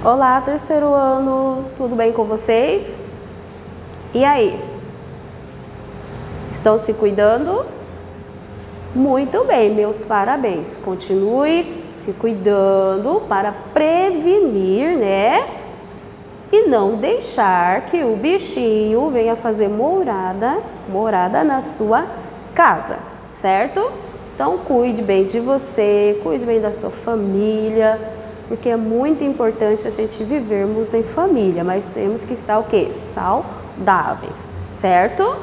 Olá, terceiro ano, tudo bem com vocês? E aí? Estão se cuidando? Muito bem, meus parabéns. Continue se cuidando para prevenir, né? E não deixar que o bichinho venha fazer morada na sua casa, certo? Então, cuide bem de você, cuide bem da sua família, porque é muito importante a gente vivermos em família, mas temos que estar o quê? Saudáveis, certo?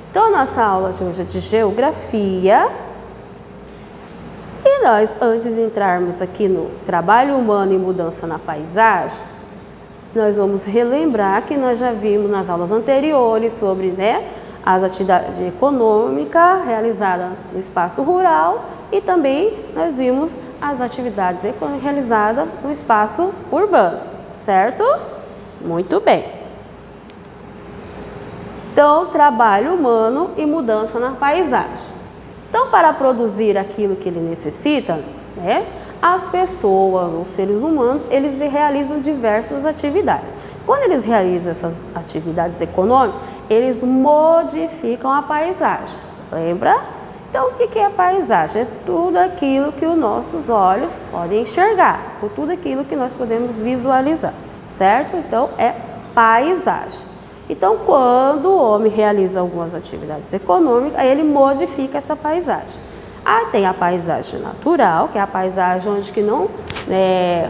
Então, a nossa aula de hoje é de geografia. E nós, antes de entrarmos aqui no trabalho humano e mudança na paisagem, nós vamos relembrar que nós já vimos nas aulas anteriores sobre, as atividades econômicas realizadas no espaço rural e também nós vimos as atividades realizadas no espaço urbano, certo? Muito bem. Então, trabalho humano e mudança na paisagem. Então, para produzir aquilo que ele necessita, as pessoas, os seres humanos, eles realizam diversas atividades. Quando eles realizam essas atividades econômicas, eles modificam a paisagem. Lembra? Então, o que é a paisagem? É tudo aquilo que os nossos olhos podem enxergar, ou tudo aquilo que nós podemos visualizar, certo? Então, é paisagem. Então, quando o homem realiza algumas atividades econômicas, aí ele modifica essa paisagem. Tem a paisagem natural, que é a paisagem onde que não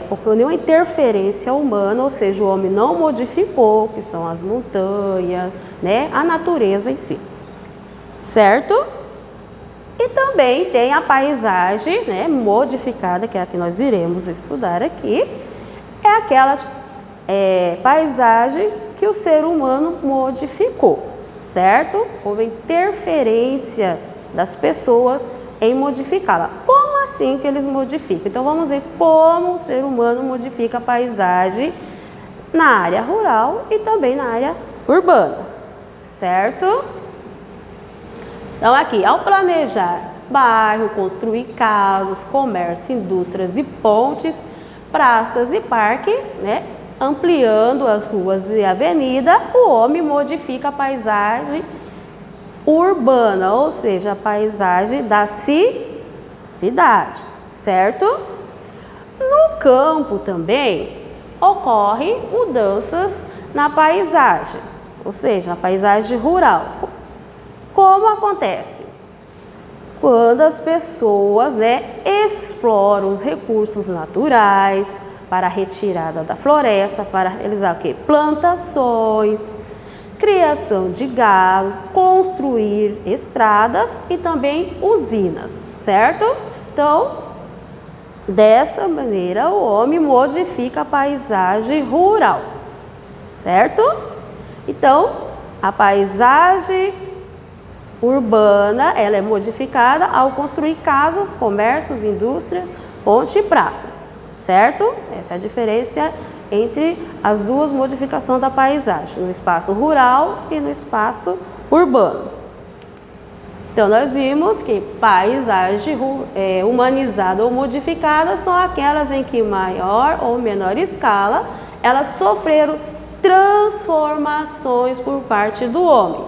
ocorreu nenhuma interferência humana, ou seja, o homem não modificou, que são as montanhas, a natureza em si, certo? E também tem a paisagem modificada, que é a que nós iremos estudar aqui, é aquela paisagem que o ser humano modificou, certo? Houve interferência das pessoas em modificá-la. Como assim que eles modificam? Então vamos ver como o ser humano modifica a paisagem na área rural e também na área urbana, certo? Então aqui, ao planejar bairro, construir casas, comércio, indústrias e pontes, praças e parques, ampliando as ruas e avenidas, o homem modifica a paisagem urbana, ou seja, a paisagem da cidade, certo? No campo também ocorrem mudanças na paisagem, ou seja, a paisagem rural. Como acontece? Quando as pessoas exploram os recursos naturais para a retirada da floresta, para realizar o quê? Plantações, criação de gado, construir estradas e também usinas, certo? Então, dessa maneira, o homem modifica a paisagem rural, certo? Então, a paisagem urbana, ela é modificada ao construir casas, comércios, indústrias, ponte e praça, certo? Essa é a diferença entre as duas modificações da paisagem, no espaço rural e no espaço urbano. Então, nós vimos que paisagem humanizada ou modificada são aquelas em que maior ou menor escala elas sofreram transformações por parte do homem.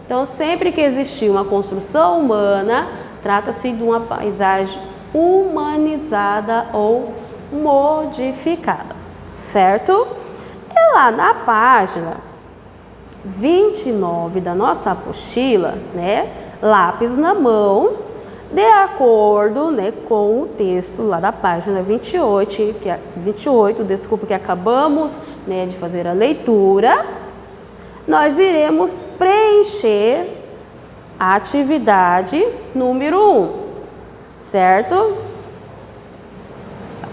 Então, sempre que existir uma construção humana, trata-se de uma paisagem humanizada ou modificada, certo? E lá na página 29 da nossa apostila, lápis na mão, de acordo com o texto lá da página 28, que acabamos de fazer a leitura, nós iremos preencher a atividade número 1, certo?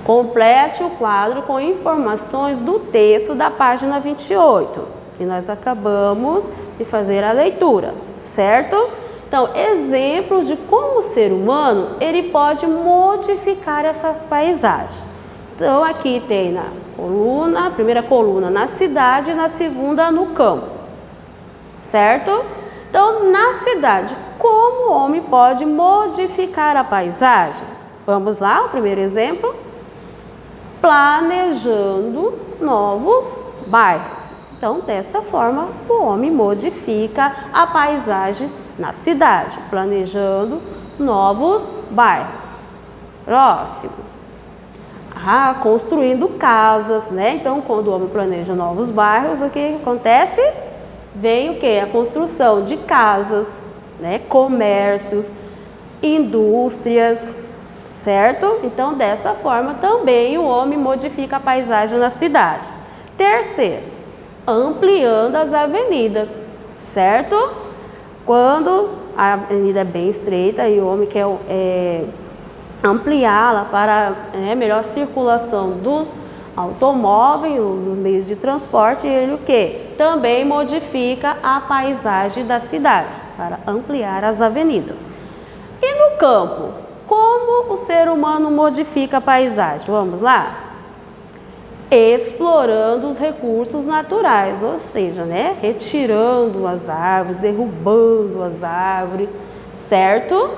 Complete o quadro com informações do texto da página 28, que nós acabamos de fazer a leitura, certo? Então, exemplos de como o ser humano ele pode modificar essas paisagens. Então, aqui tem na primeira coluna na cidade e na segunda no campo, certo? Então, na cidade, como o homem pode modificar a paisagem? Vamos lá, o primeiro exemplo. planejando novos bairros. Então, dessa forma, o homem modifica a paisagem na cidade, planejando novos bairros. Próximo. Construindo casas, né? Então, quando o homem planeja novos bairros, o que acontece? Vem o quê? A construção de casas, né? Comércios, indústrias, certo? Então, dessa forma, também o homem modifica a paisagem na cidade. Terceiro, ampliando as avenidas, certo? Quando a avenida é bem estreita e o homem quer ampliá-la para melhor circulação dos automóveis, dos meios de transporte, ele o quê? Também modifica a paisagem da cidade para ampliar as avenidas. E no campo, como o ser humano modifica a paisagem? Vamos lá? Explorando os recursos naturais, ou seja, retirando as árvores, derrubando as árvores, certo?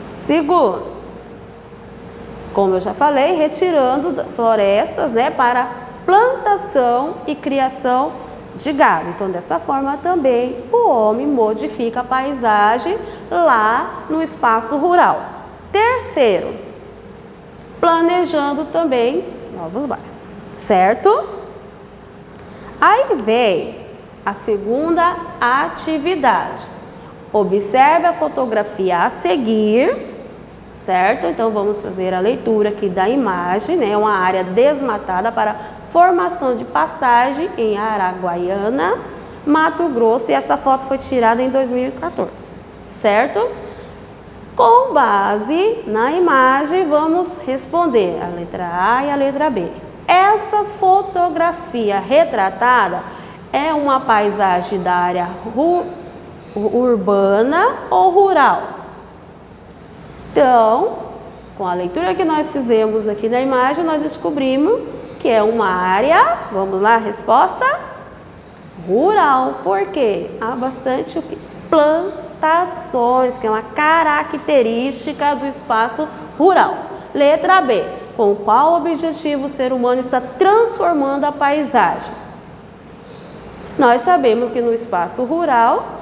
Segundo, como eu já falei, retirando florestas, para plantação e criação de gado. Então, dessa forma também o homem modifica a paisagem lá no espaço rural. Terceiro, planejando também novos bairros, certo? Aí vem a segunda atividade. Observe a fotografia a seguir, certo? Então, vamos fazer a leitura aqui da imagem, uma área desmatada para formação de pastagem em Araguaiana, Mato Grosso, e essa foto foi tirada em 2014, certo? Com base na imagem, vamos responder a letra A e a letra B. Essa fotografia retratada é uma paisagem da área urbana ou rural? Então, com a leitura que nós fizemos aqui na imagem, nós descobrimos que é uma área, vamos lá, resposta? Rural. Por quê? Há bastante plantações, que é uma característica do espaço rural. Letra B. Com qual objetivo o ser humano está transformando a paisagem? Nós sabemos que no espaço rural,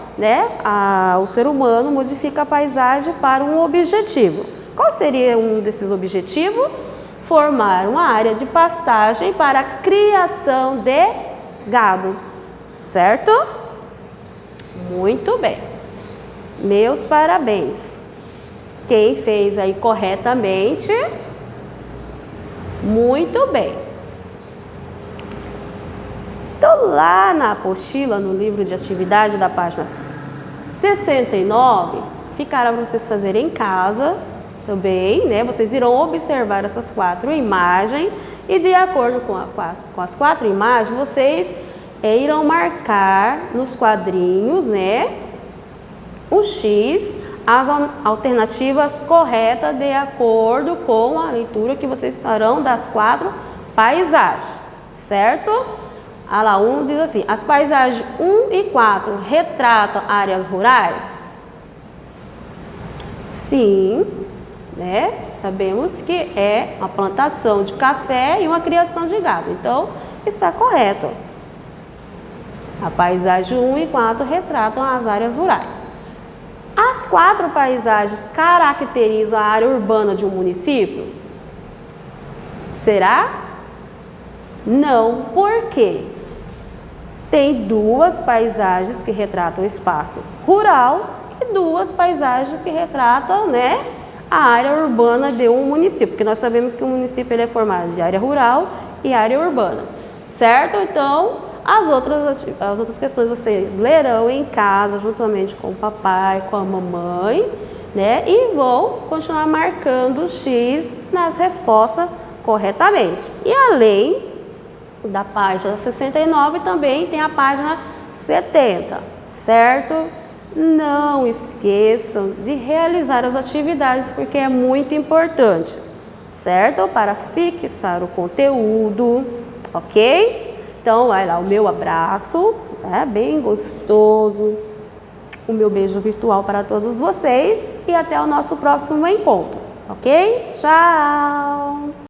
o ser humano modifica a paisagem para um objetivo. Qual seria um desses objetivos? Formar uma área de pastagem para a criação de gado, certo? Muito bem. Meus parabéns. Quem fez aí corretamente? Muito bem. Então, lá na apostila, no livro de atividade da página 69, ficará para vocês fazerem em casa também, Vocês irão observar essas 4 imagens e, de acordo com as 4 imagens, vocês irão marcar nos quadrinhos, o X, as alternativas corretas de acordo com a leitura que vocês farão das 4 paisagens, certo? A lá 1 diz assim: as paisagens 1 e 4 retratam áreas rurais? Sim, sabemos que é uma plantação de café e uma criação de gado. Então, está correto. A paisagem 1 e 4 retratam as áreas rurais. As 4 paisagens caracterizam a área urbana de um município? Será? Não. Por quê? Tem 2 paisagens que retratam o espaço rural e 2 paisagens que retratam, a área urbana de um município, porque nós sabemos que o município ele é formado de área rural e área urbana, certo? Então, as outras questões vocês lerão em casa, juntamente com o papai, com a mamãe, e vão continuar marcando o X nas respostas corretamente. E além da página 69, também tem a página 70, certo? Não esqueçam de realizar as atividades, porque é muito importante, certo? Para fixar o conteúdo, ok? Então, vai lá o meu abraço, bem gostoso, o meu beijo virtual para todos vocês e até o nosso próximo encontro, ok? Tchau!